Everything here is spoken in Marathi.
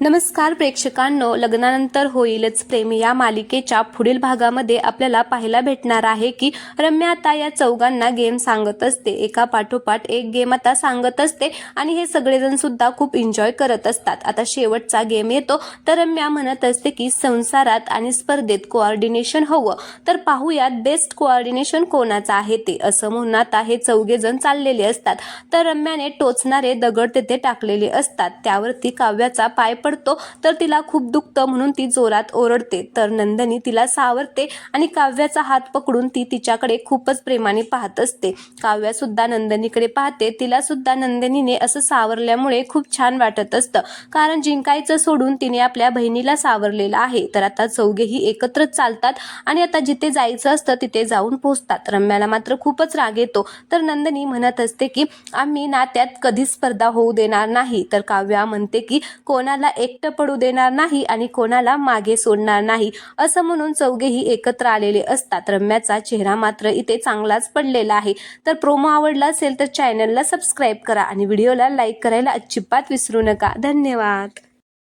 नमस्कार प्रेक्षकांनो, लग्नानंतर होईलच प्रेम या मालिकेच्या पुढील भागामध्ये आपल्याला पाहायला भेटणार आहे की रम्या आता या चौघांना गेम सांगत असते, एका पाठोपाठ एक गेम आता सांगत असते आणि हे सगळेजण सुद्धा खूप एन्जॉय करत असतात। आता शेवटचा गेम येतो तर रम्या म्हणत असते की संसारात आणि स्पर्धेत कोऑर्डिनेशन हवं, तर पाहूयात बेस्ट कोऑर्डिनेशन कोणाचं आहे ते, असं म्हणून आता हे चौघेजण चाललेले असतात। तर रम्याने टोचणारे दगड तिथे टाकलेले असतात, त्यावरती काव्याचा पाय पडतो तर तिला खूप दुखतं म्हणून ती जोरात ओरडते। तर नंदिनी तिला सावरते आणि काव्याचा हात पकडून ती तिच्याकडे खूपच प्रेमाने पाहत असते। काव्या सुद्धा नंदिनीकडे पाहते, तिला सुद्धा नंदिनीने असं सावरल्यामुळे खूप छान वाटत असतं, कारण जिंकायचं सोडून तिने आपल्या बहिणीला सावरलेलं आहे। तर आता चौघेही एकत्रच चालतात आणि आता जिथे जायचं असतं तिथे जाऊन पोहोचतात। रम्याला मात्र खूपच राग येतो, तर नंदिनी म्हणत असते की आम्ही नात्यात कधीच स्पर्धा होऊ देणार नाही। तर काव्या म्हणते की कोणाला एकटं पडू देणार नाही आणि कोणाला मागे सोडणार नाही, असं म्हणून चौघेही एकत्र आलेले असतात। रम्याचा चेहरा मात्र इथे चांगलाच पडलेला आहे। तर प्रोमो आवडला असेल तर चॅनलला सबस्क्राईब करा आणि व्हिडिओला लाईक करायला अजिबात विसरू नका। धन्यवाद।